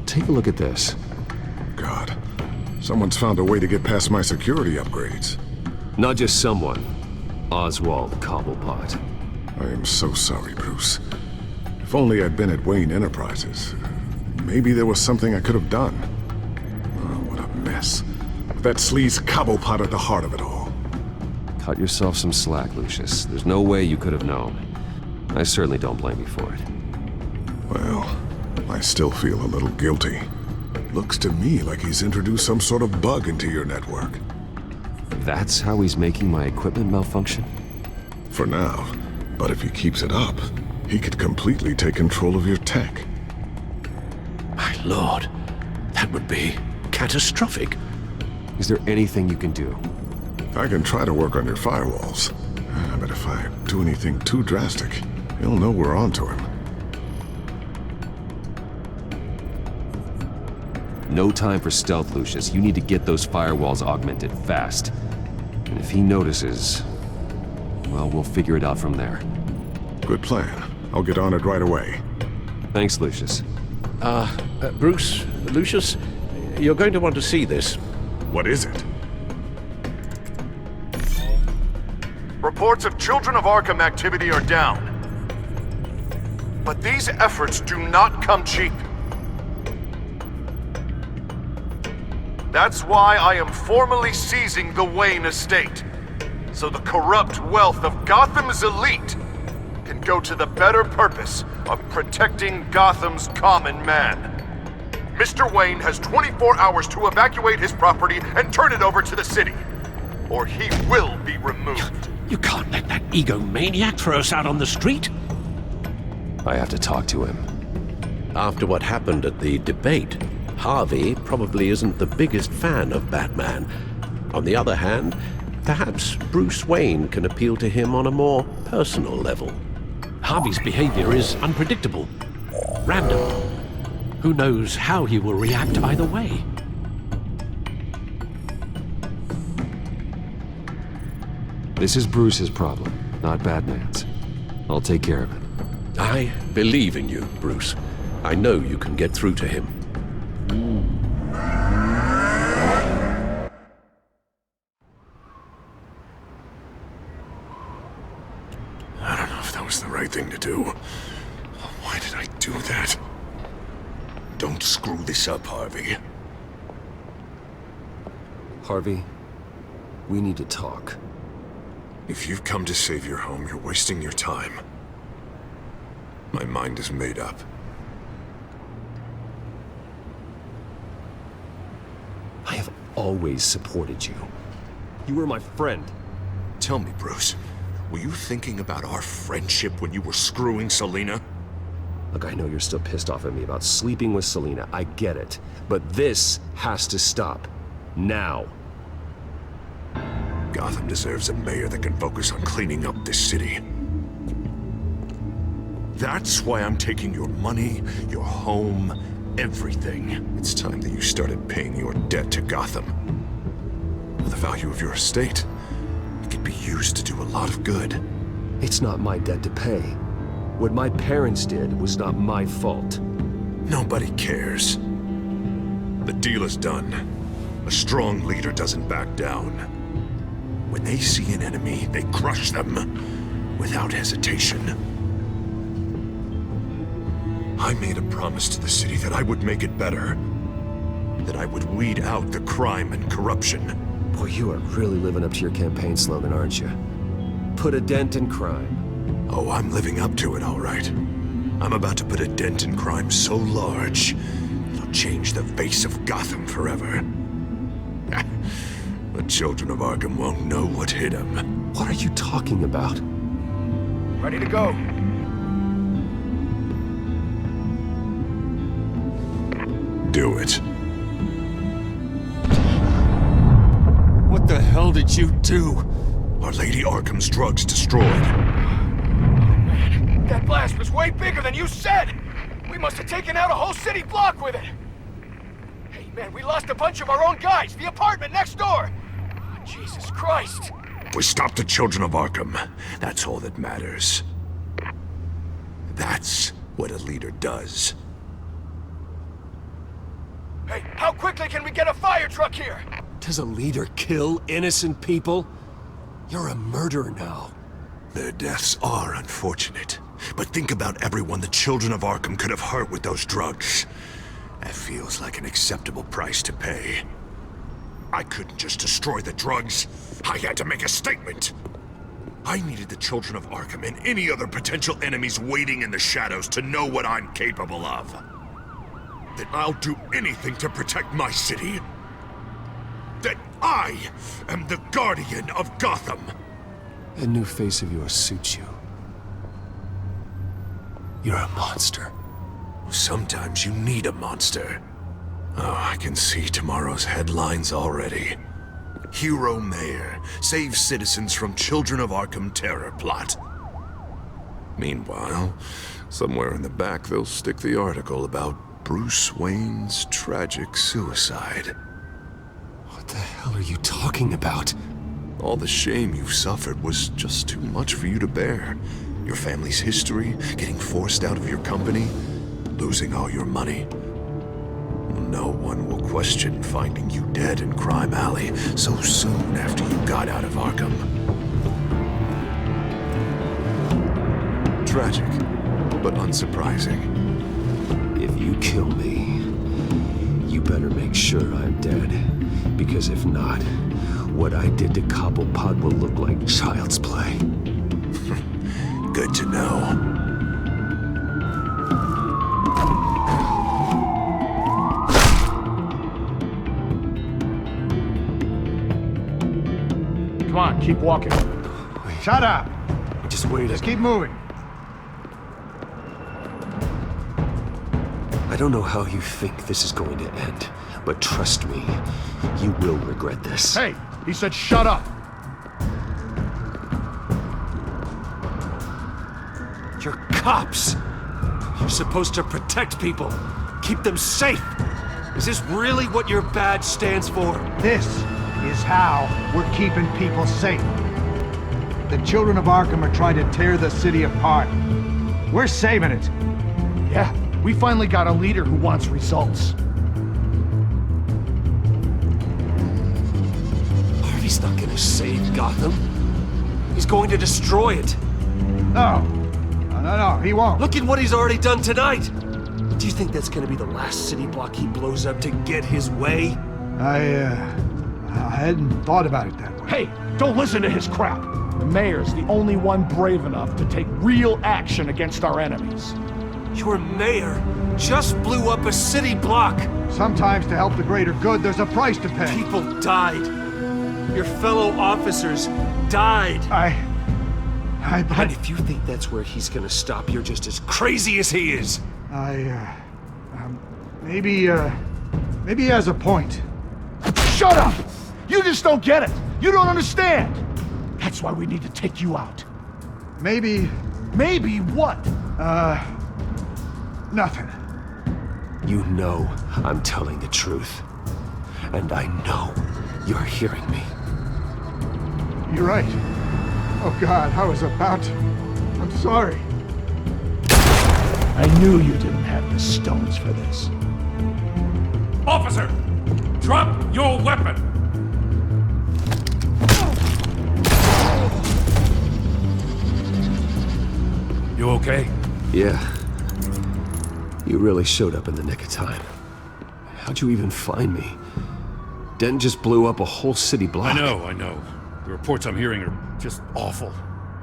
Take a look at this. God, someone's found a way to get past my security upgrades. Not just someone. Oswald Cobblepot. I am so sorry, Bruce. If only I'd been at Wayne Enterprises. Maybe there was something I could have done. Oh, what a mess. With that sleaze Cobblepot at the heart of it all. Cut yourself some slack, Lucius. There's no way you could have known. I certainly don't blame you for it. Well, I still feel a little guilty. Looks to me like he's introduced some sort of bug into your network. That's how he's making my equipment malfunction? For now. But if he keeps it up, he could completely take control of your tech. My lord, that would be catastrophic. Is there anything you can do? I can try to work on your firewalls. But if I do anything too drastic, he'll know we're onto him. No time for stealth, Lucius. You need to get those firewalls augmented fast. And if he notices, well, we'll figure it out from there. Good plan. I'll get on it right away. Thanks, Lucius. Bruce, Lucius, you're going to want to see this. What is it? Reports of Children of Arkham activity are down. But these efforts do not come cheap. That's why I am formally seizing the Wayne estate, so the corrupt wealth of Gotham's elite can go to the better purpose of protecting Gotham's common man. Mr. Wayne has 24 hours to evacuate his property and turn it over to the city, or he will be removed. You can't let that egomaniac throw us out on the street. I have to talk to him. After what happened at the debate, Harvey probably isn't the biggest fan of Batman. On the other hand, perhaps Bruce Wayne can appeal to him on a more personal level. Harvey's behavior is unpredictable, random. Who knows how he will react either way? This is Bruce's problem, not Batman's. I'll take care of it. I believe in you, Bruce. I know you can get through to him. I don't know if that was the right thing to do. Why did I do that? Don't screw this up, Harvey. Harvey, we need to talk. If you've come to save your home, you're wasting your time. My mind is made up. I have always supported you. You were my friend. Tell me, Bruce, were you thinking about our friendship when you were screwing Selina? Look, I know you're still pissed off at me about sleeping with Selina. I get it. But this has to stop. Now. Gotham deserves a mayor that can focus on cleaning up this city. That's why I'm taking your money, your home, everything. It's time that you started paying your debt to Gotham. For the value of your estate, it can be used to do a lot of good. It's not my debt to pay. What my parents did was not my fault. Nobody cares. The deal is done. A strong leader doesn't back down. When they see an enemy, they crush them without hesitation. I made a promise to the city that I would make it better. that I would weed out the crime and corruption. Boy, you are really living up to your campaign slogan, aren't you? Put a dent in crime. Oh, I'm living up to it, all right. I'm about to put a dent in crime so large, it'll change the face of Gotham forever. The children of Arkham won't know what hit them. What are you talking about? Ready to go. Do it. What the hell did you do? Our Lady Arkham's drugs destroyed. That blast was way bigger than you said! We must have taken out a whole city block with it! Hey man, we lost a bunch of our own guys! The apartment next door! Oh, Jesus Christ! We stopped the children of Arkham. That's all that matters. That's what a leader does. Hey, how quickly can we get a fire truck here? Does a leader kill innocent people? You're a murderer now. Their deaths are unfortunate. But think about everyone the children of Arkham could have hurt with those drugs. That feels like an acceptable price to pay. I couldn't just destroy the drugs. I had to make a statement. I needed the children of Arkham and any other potential enemies waiting in the shadows to know what I'm capable of. That I'll do anything to protect my city. That I am the guardian of Gotham. That new face of yours suits you. You're a monster. Sometimes you need a monster. Oh, I can see tomorrow's headlines already. Hero Mayor saves citizens from Children of Arkham terror plot. Meanwhile, somewhere in the back they'll stick the article about Bruce Wayne's tragic suicide. What the hell are you talking about? All the shame you've suffered was just too much for you to bear. Your family's history, getting forced out of your company, losing all your money. No one will question finding you dead in Crime Alley so soon after you got out of Arkham. Tragic, but unsurprising. If you kill me, you better make sure I'm dead. Because if not, what I did to Cobblepot will look like child's play. Good to know. Come on, keep walking. Wait. Shut up! Just wait. Just keep moving. I don't know how you think this is going to end, but trust me, you will regret this. Hey, he said shut up! You're cops! You're supposed to protect people, keep them safe! Is this really what your badge stands for? This is how we're keeping people safe. The children of Arkham are trying to tear the city apart. We're saving it. Yeah, we finally got a leader who wants results. Harvey's not gonna save Gotham. He's going to destroy it. No, he won't. Look at what he's already done tonight. Do you think that's gonna be the last city block he blows up to get his way? I hadn't thought about it that way. Hey, don't listen to his crap. The mayor's the only one brave enough to take real action against our enemies. Your mayor just blew up a city block. Sometimes to help the greater good, there's a price to pay. People died. Your fellow officers died. And if you think that's where he's gonna stop, you're just as crazy as he is. Maybe he has a point. Shut up! You just don't get it! You don't understand! That's why we need to take you out. Maybe... Maybe what? Nothing. You know I'm telling the truth. And I know you're hearing me. You're right. Oh God, I was about to... I'm sorry. I knew you didn't have the stones for this. Officer! Drop your weapon! You okay? Yeah. You really showed up in the nick of time. How'd you even find me? Dent just blew up a whole city block. I know. The reports I'm hearing are just awful.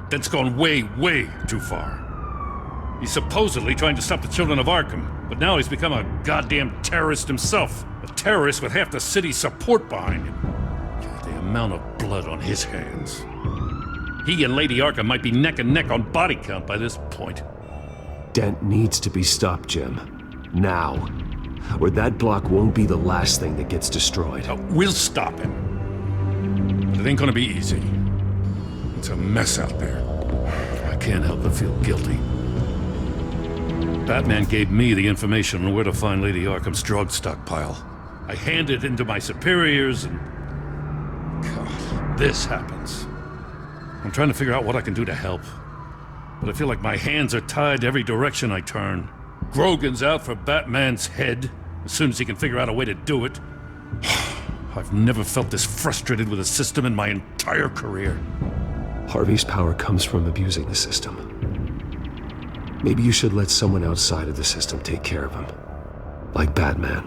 Dent's gone way, way too far. He's supposedly trying to stop the children of Arkham, but now he's become a goddamn terrorist himself. A terrorist with half the city's support behind him. God, the amount of blood on his hands. He and Lady Arkham might be neck and neck on body count by this point. Dent needs to be stopped, Jim. Now. Or that block won't be the last thing that gets destroyed. We'll stop him. It ain't gonna be easy. It's a mess out there. I can't help but feel guilty. Batman gave me the information on where to find Lady Arkham's drug stockpile. I handed it into my superiors and... God, this happens. I'm trying to figure out what I can do to help. But I feel like my hands are tied every direction I turn. Grogan's out for Batman's head, as soon as he can figure out a way to do it. I've never felt this frustrated with a system in my entire career. Harvey's power comes from abusing the system. Maybe you should let someone outside of the system take care of him. Like Batman.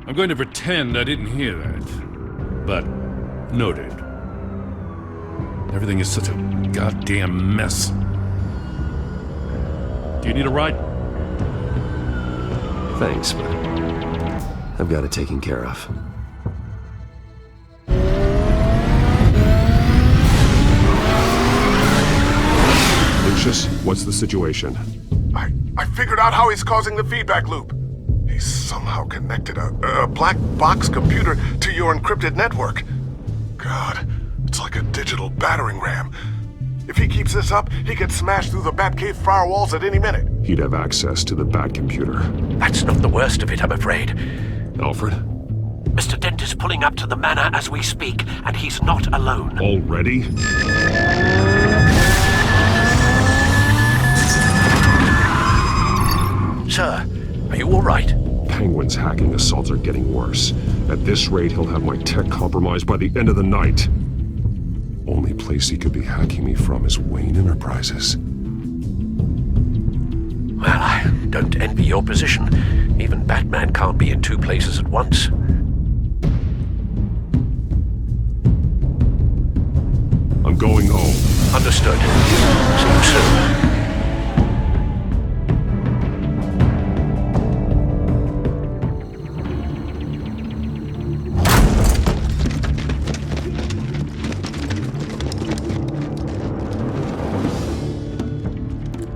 I'm going to pretend I didn't hear that. But, noted. Everything is such a goddamn mess. Do you need a ride? Thanks, but I've got it taken care of. Lucius, what's the situation? I figured out how he's causing the feedback loop. He's somehow connected a black box computer to your encrypted network. God, it's like a digital battering ram. If he keeps this up, he could smash through the Batcave firewalls at any minute. He'd have access to the Bat computer. That's not the worst of it, I'm afraid. Alfred? Mr. Dent is pulling up to the manor as we speak, and he's not alone. Already? Sir, are you all right? Penguin's hacking assaults are getting worse. At this rate, he'll have my tech compromised by the end of the night. Only place he could be hacking me from is Wayne Enterprises. Well, I don't envy your position. Even Batman can't be in two places at once. I'm going home. Understood. See you soon.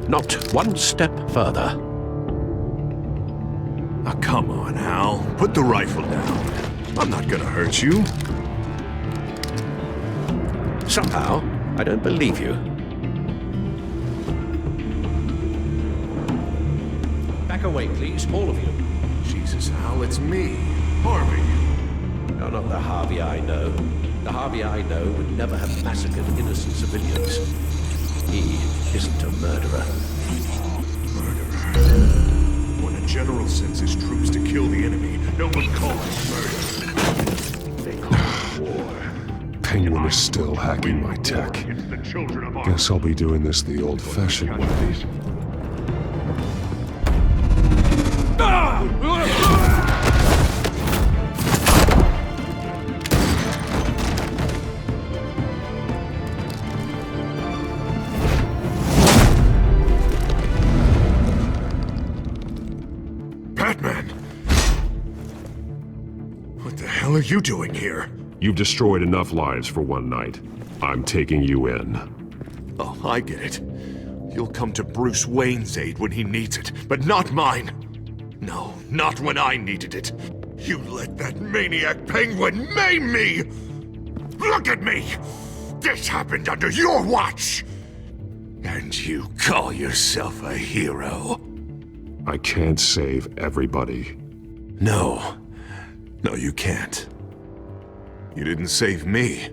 Not one step further. Oh, come on, Hal. Put the rifle down. I'm not gonna hurt you. Somehow, I don't believe you. Back away, please, all of you. Jesus, Hal, it's me, Harvey. You're not the Harvey I know. The Harvey I know would never have massacred innocent civilians. He isn't a murderer. Murderer? When a general sends his troops to kill the enemy, no one calls murder. They call it war. Penguin is still hacking my tech. Guess I'll be doing this the old-fashioned way. What are you doing here? You've destroyed enough lives for one night. I'm taking you in. Oh, I get it. You'll come to Bruce Wayne's aid when he needs it, but not mine. No, not when I needed it. You let that maniac Penguin maim me! Look at me! This happened under your watch! And you call yourself a hero? I can't save everybody. No. No, you can't. You didn't save me.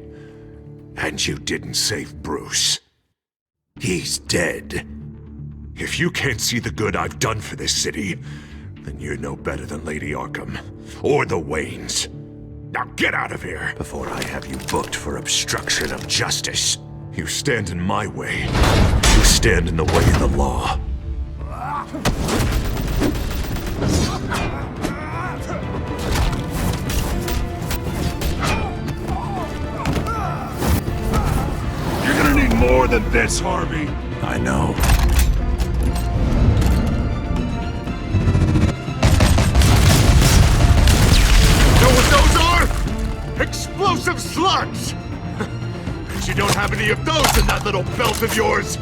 And you didn't save Bruce. He's dead. If you can't see the good I've done for this city, then you're no better than Lady Arkham. Or the Waynes. Now get out of here before I have you booked for obstruction of justice. You stand in my way. You stand in the way of the law. more than this, Harvey. I know. Know what those are? Explosive slugs! Bet you don't have any of those in that little belt of yours!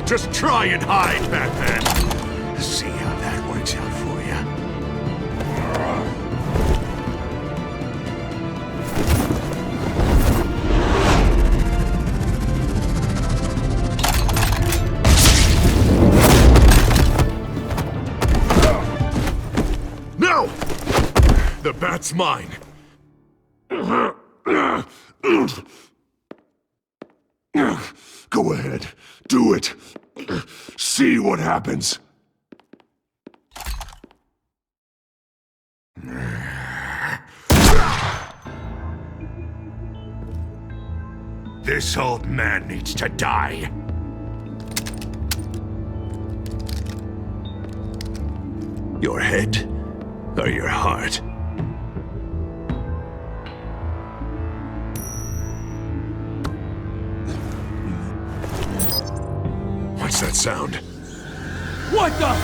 Just try and hide, Batman. See how that works out for you. No! The bat's mine. Go ahead. Do it. See what happens. This old man needs to die. Your head or your heart? What's that sound? What the?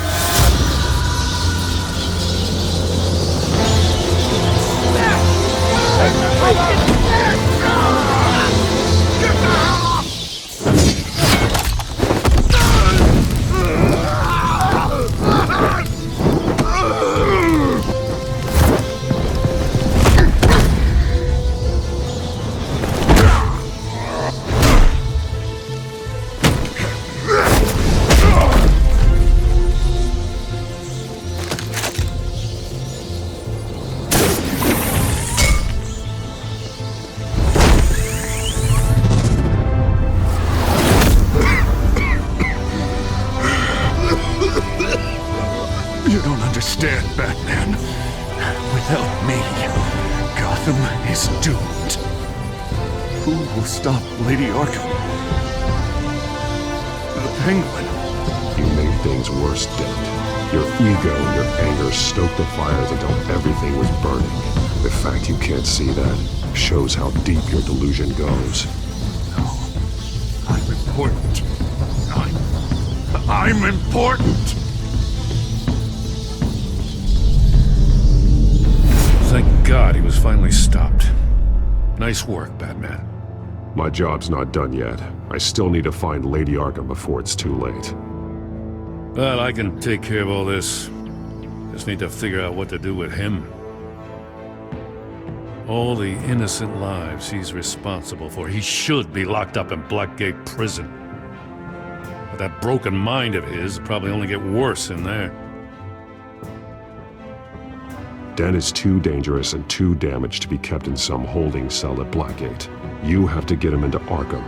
You don't understand, Batman. Without me, Gotham is doomed. Who will stop Lady Arkham? The Penguin. You made things worse, Dent. Your ego and your anger stoked the fires until everything was burning. The fact you can't see that shows how deep your delusion goes. No. I'm important. I'm important! Thank God he was finally stopped. Nice work, Batman. My job's not done yet. I still need to find Lady Arkham before it's too late. Well, I can take care of all this. Just need to figure out what to do with him. All the innocent lives he's responsible for. He should be locked up in Blackgate Prison. But that broken mind of his will probably only get worse in there. Den is too dangerous and too damaged to be kept in some holding cell at Blackgate. You have to get him into Arkham.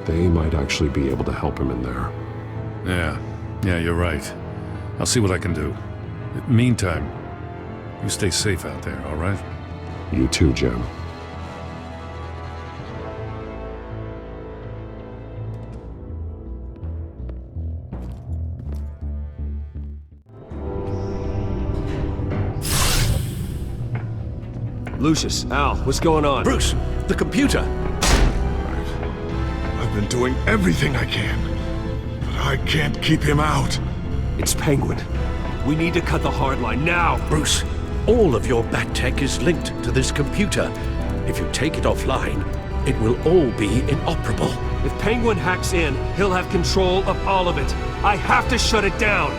They might actually be able to help him in there. Yeah, you're right. I'll see what I can do. Meantime, you stay safe out there, all right? You too, Jim. Lucius, Al, what's going on? Bruce, the computer! I've been doing everything I can, but I can't keep him out. It's Penguin. We need to cut the hard line now! Bruce, all of your bat tech is linked to this computer. If you take it offline, it will all be inoperable. If Penguin hacks in, he'll have control of all of it. I have to shut it down!